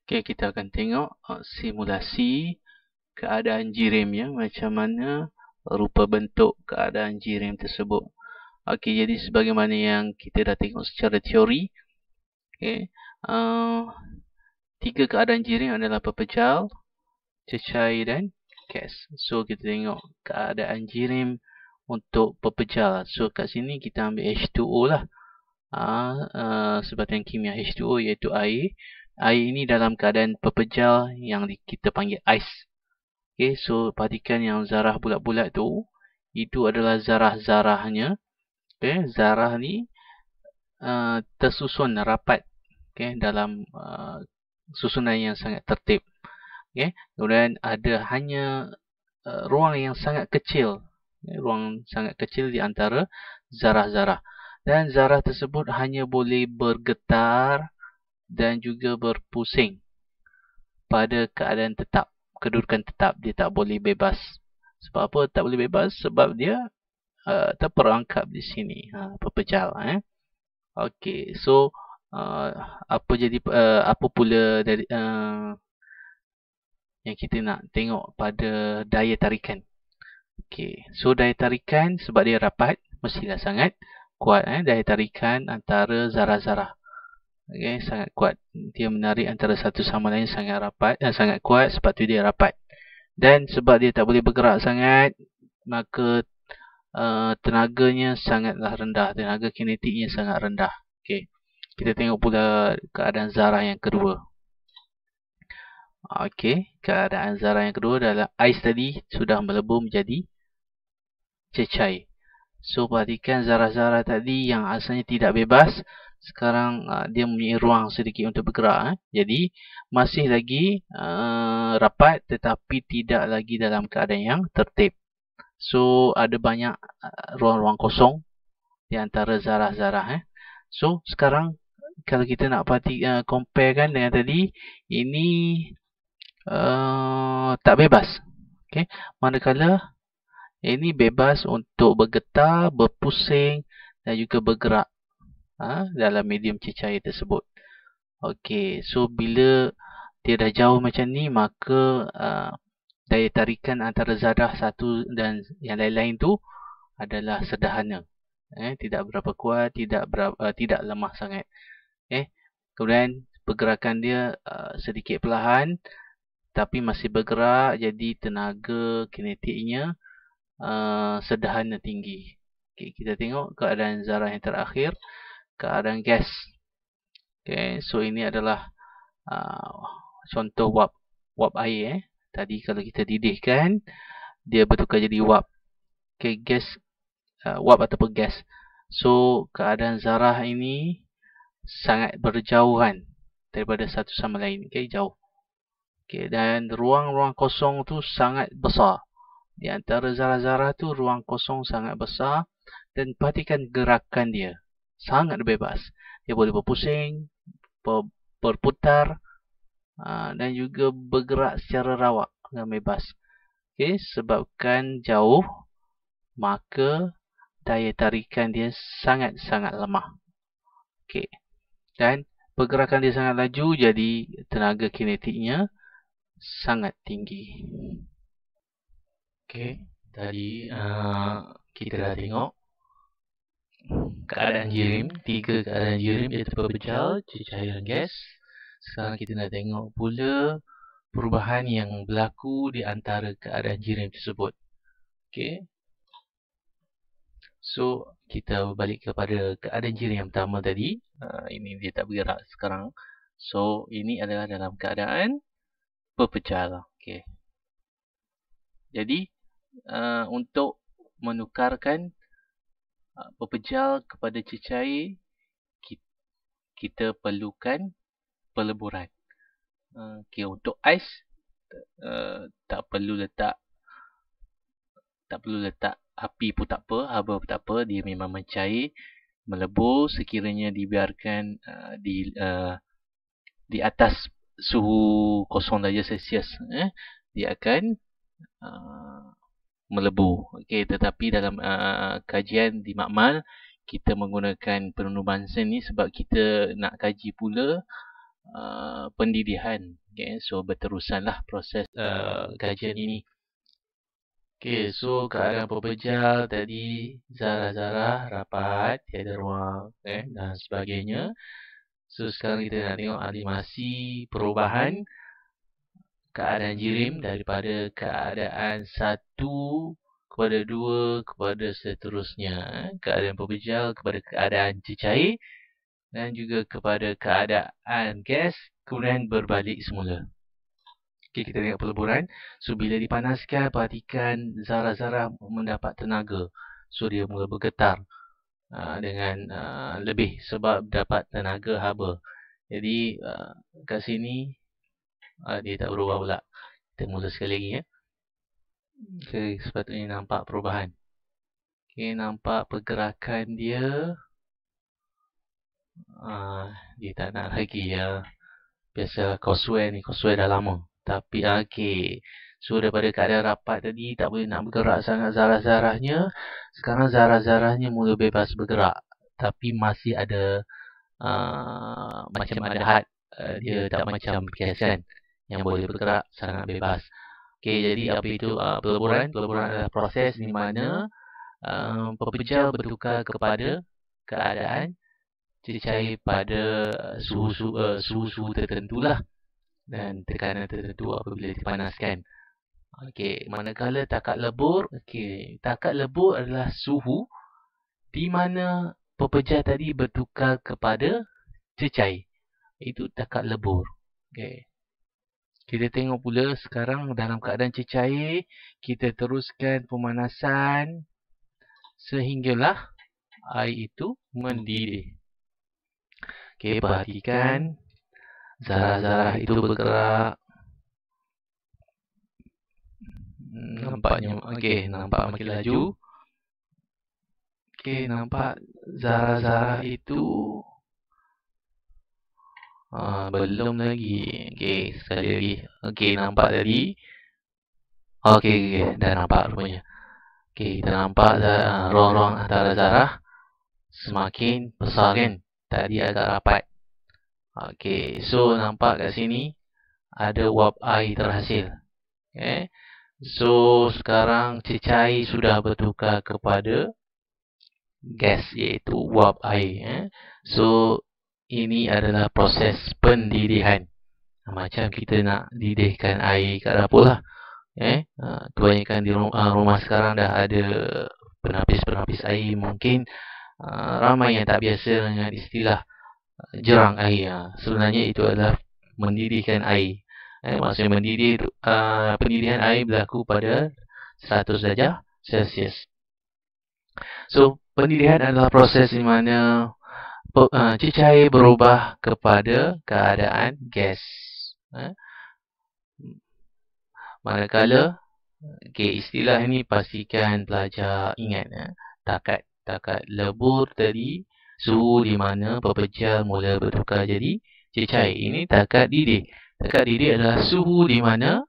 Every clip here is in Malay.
Okey, kita akan tengok simulasi keadaan jirimnya, macam mana rupa bentuk keadaan jirim tersebut. Okey, jadi sebagaimana yang kita dah tengok secara teori, okey, tiga keadaan jirim adalah pepejal, cecair dan gas. So, kita tengok keadaan jirim untuk pepejal. So, kat sini kita ambil H2O lah. Sebatian kimia H2O iaitu air. Air ini dalam keadaan pepejal yang kita panggil ais. Okay, so perhatikan yang zarah bulat-bulat tu, itu adalah zarah-zarahnya. Okay, zarah ni tersusun rapat, okay, dalam susunan yang sangat tertib. Okay, kemudian ada hanya ruang yang sangat kecil, ruang sangat kecil di antara zarah-zarah. Dan zarah tersebut hanya boleh bergetar dan juga berpusing pada keadaan tetap, kedudukan tetap. Dia tak boleh bebas. Sebab apa tak boleh bebas? Sebab dia terperangkap di sini, pepejal. Okey, so apa pula dari yang kita nak tengok pada daya tarikan. Okey, so daya tarikan sebab dia rapat, mestilah sangat kuat. Daya tarikan antara zarah-zarah. Okay, sangat kuat. Dia menarik antara satu sama lain sangat rapat, sangat kuat, sebab tu dia rapat. Dan sebab dia tak boleh bergerak sangat, maka tenaganya sangatlah rendah. Tenaga kinetiknya sangat rendah. Okay. Kita tengok pula keadaan zarah yang kedua. Okey, keadaan zarah yang kedua adalah ais tadi sudah melebur menjadi cecair. So, perhatikan zarah-zarah tadi yang asalnya tidak bebas, sekarang dia mempunyai ruang sedikit untuk bergerak. Jadi, masih lagi rapat tetapi tidak lagi dalam keadaan yang tertib. So, ada banyak ruang-ruang kosong di antara zarah-zarah. So, sekarang kalau kita nak comparekan dengan tadi, ini tak bebas. Okay. Manakala ini bebas untuk bergetar, berpusing dan juga bergerak dalam medium cecair tersebut. Okey, so bila dia dah jauh macam ni, maka daya tarikan antara zarah satu dan yang lain-lain tu adalah sederhana. Tidak berapa kuat, tidak lemah sangat. Kemudian pergerakan dia sedikit perlahan tapi masih bergerak, jadi tenaga kinetiknya sederhana tinggi. Okay, kita tengok keadaan zarah yang terakhir, keadaan gas. Okay, so ini adalah contoh wap air. Tadi kalau kita didihkan, dia bertukar jadi wap. Okay, gas, wap ataupun gas. So keadaan zarah ini sangat berjauhan daripada satu sama lain. Okay, jauh. Okay, dan ruang-ruang kosong tu sangat besar. Di antara zarah-zarah tu ruang kosong sangat besar, dan perhatikan gerakan dia. Sangat bebas. Dia boleh berpusing, berputar dan juga bergerak secara rawak dan bebas. Okay, sebabkan jauh, maka daya tarikan dia sangat-sangat lemah. Okay. Dan pergerakan dia sangat laju, jadi tenaga kinetiknya sangat tinggi. Okey, tadi kita dah tengok keadaan jirim, tiga keadaan jirim iaitu pepejal, cecair dan gas. Sekarang kita nak tengok pula perubahan yang berlaku di antara keadaan jirim tersebut. Okey. So, kita balik kepada keadaan jirim yang pertama tadi. Ini dia tak bergerak sekarang. So, ini adalah dalam keadaan pepejal. Okey. Jadi, untuk menukarkan pepejal kepada cecair, kita perlukan peleburan. Okay, untuk ais tak perlu letak api pun tak apa, haba pun tak apa, dia memang mencair, melebur sekiranya dibiarkan di atas suhu 0 darjah Celsius. Dia akan melebur. Okey, tetapi dalam kajian di makmal, kita menggunakan penundu Bunsen ni sebab kita nak kaji pula pendidihan. Okay, so berterusanlah proses kajian ini. Okay, so keadaan pepejal tadi, zarah-zarah rapat, tiada ruang dan sebagainya. So sekarang kita nak tengok animasi perubahan keadaan jirim daripada keadaan 1 kepada 2 kepada seterusnya. Keadaan pepejal kepada keadaan cecair dan juga kepada keadaan gas, kemudian berbalik semula. Okay, kita tengok peleburan. So, bila dipanaskan, perhatikan zarah-zarah mendapat tenaga. So, dia mula bergetar dengan lebih sebab dapat tenaga haba. Jadi, kat sini, dia tak berubah pula. Kita mula sekali lagi. Okay, sepatutnya nampak perubahan. Okay, nampak pergerakan dia. Dia tak nak lagi. Biasa Courseware ni, Courseware dah lama. Tapi okey. So daripada keadaan rapat tadi tak boleh nak bergerak sangat zarah-zarahnya. Sekarang zarah-zarahnya mula bebas bergerak. Tapi masih ada macam ada had. Dia tak macam perhiasan yang boleh bergerak sangat bebas. Okey, jadi apa itu peleburan? Peleburan adalah proses di mana pepejal bertukar kepada keadaan cecair pada suhu tertentulah dan tekanan tertentu apabila dipanaskan. Okey, manakala takat lebur, takat lebur adalah suhu di mana pepejal tadi bertukar kepada cecair. Itu takat lebur. Okey. Kita tengok pula sekarang dalam keadaan cecair, kita teruskan pemanasan sehinggalah air itu mendidih. Okey, perhatikan zarah-zarah itu bergerak. Nampaknya nampak makin laju. Okey, nampak zarah-zarah itu belum lagi. Okey, sekali lagi. Okey, nampak tadi. Okey, dah nampak rupanya. Okey, kita nampak ruang-ruang antara zarah semakin besar kan. Tadi agak rapat. Okey, so nampak kat sini ada wap air terhasil. Okay. So sekarang cecair sudah bertukar kepada gas iaitu wap air. So ini adalah proses pendidihan. Macam kita nak didihkan air kat dapur lah. Kebanyakan di rumah sekarang dah ada penapis-penapis air. Mungkin ramai yang tak biasa dengan istilah jerang air. Sebenarnya itu adalah mendidihkan air. Maksudnya mendidih, pendidihan air berlaku pada 100 darjah Celsius. So, pendidihan adalah proses di mana cecair berubah kepada keadaan gas. Manakala, istilah ini pastikan pelajar ingat. Takat lebur tadi, suhu di mana pepejal mula bertukar jadi cecair. Ini takat didih. Takat didih adalah suhu di mana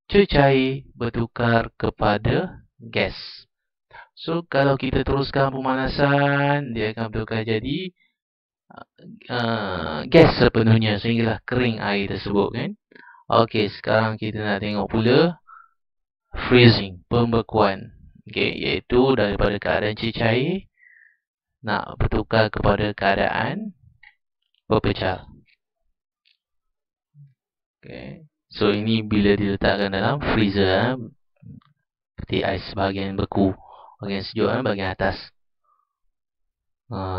cecair bertukar kepada gas. So, kalau kita teruskan pemanasan, dia akan bertukar jadi gas sepenuhnya sehinggalah kering air tersebut kan. Okey, sekarang kita nak tengok pula freezing, pembekuan. Okey, iaitu daripada keadaan cecair nak bertukar kepada keadaan pepejal. Okay. So ini bila diletakkan dalam freezer, seperti ais bahagian beku, bahagian sejuk, bahagian atas.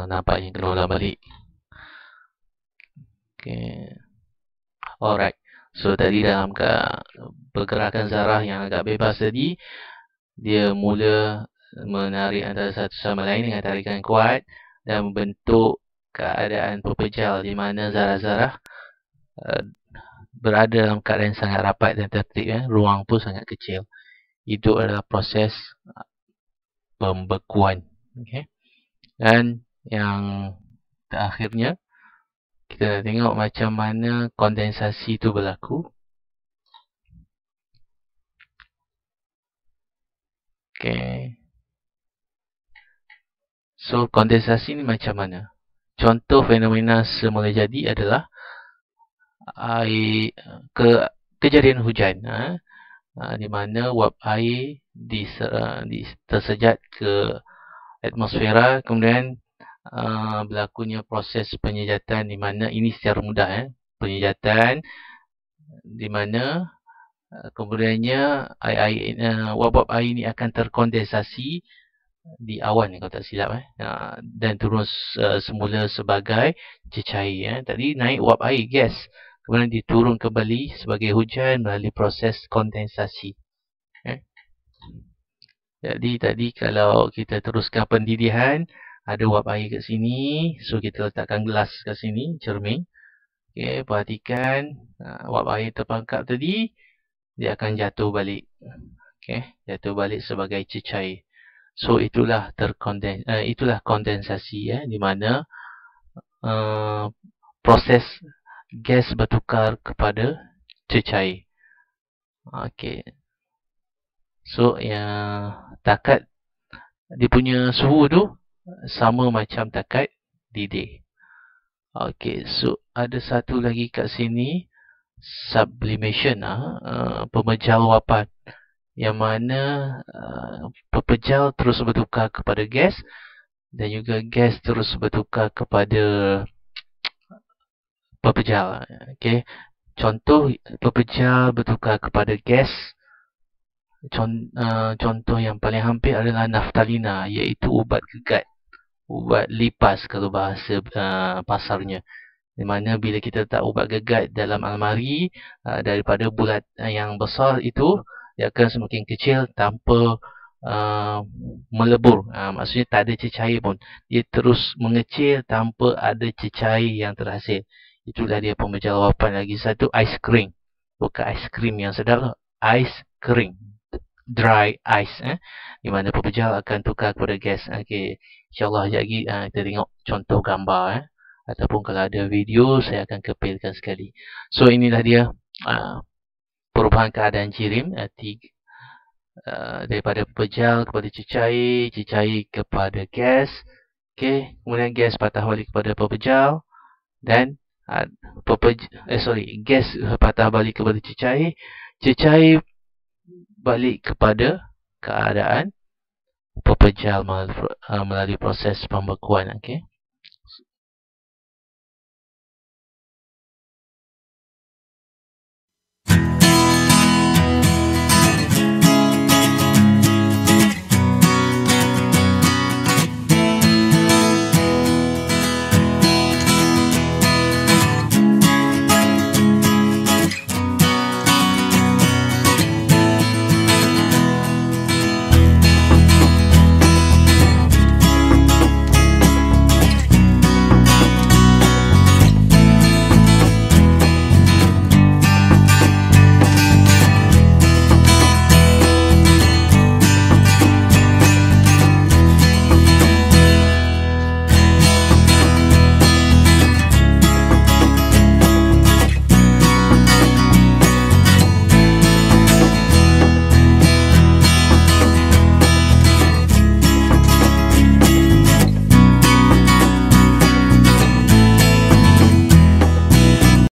Nampaknya kena ulang balik. Okay. Alright. So tadi dalam pergerakan zarah yang agak bebas tadi, dia mula menarik antara satu sama lain dengan tarikan kuat dan membentuk keadaan pepejal di mana zarah-zarah berada dalam keadaan sangat rapat dan tertib. Ruang pun sangat kecil. Itu adalah proses pembekuan. Okay. Dan yang terakhirnya, kita tengok macam mana kondensasi itu berlaku. Okay. So, kondensasi ni macam mana? Contoh fenomena semula jadi adalah air kejadian hujan, di mana wap air tersejat ke atmosfera, kemudian berlakunya proses penyejatan, di mana ini secara mudah, penyejatan di mana kemudiannya wap-wap air ini akan terkondensasi di awan kalau tak silap, dan turun semula sebagai cecair. Tadi naik wap air gas, kemudian diturun kembali sebagai hujan melalui proses kondensasi. Jadi tadi kalau kita teruskan pendidihan, ada wap air kat sini, so kita letakkan gelas kat sini, cermin. Okey, perhatikan wap air terperangkap tadi, dia akan jatuh balik. Okey, jatuh balik sebagai cecair. So itulah kondensasi, di mana proses gas bertukar kepada cecair. Okey. So takat dia punya suhu tu sama macam takat didih. Okey, so ada satu lagi kat sini, sublimation, pemejal wapan, yang mana pepejal terus bertukar kepada gas dan juga gas terus bertukar kepada pepejal. Okey, contoh pepejal bertukar kepada gas. Contoh yang paling hampir adalah naftalina, iaitu ubat gegat, ubat lipas kalau bahasa pasarnya. Di mana bila kita letak ubat gegat dalam almari, daripada bulat yang besar itu, dia akan semakin kecil tanpa melebur. Maksudnya tak ada cecair pun. Dia terus mengecil tanpa ada cecair yang terhasil. Itulah dia pemejal wapan. Lagi satu, ice cream. Bukan ice cream yang sedap, ice cream. Dry ice, di mana pepejal akan tukar kepada gas. Okey, insyaAllah sekejap lagi kita tengok contoh gambar, ataupun kalau ada video saya akan kepilkan sekali. So inilah dia perubahan keadaan jirim, daripada pepejal kepada cecair, cecair kepada gas. Okey, kemudian gas patah balik kepada pepejal, dan gas patah balik kepada cecair, cecair balik kepada keadaan pepejal melalui proses pembekuan. Okey.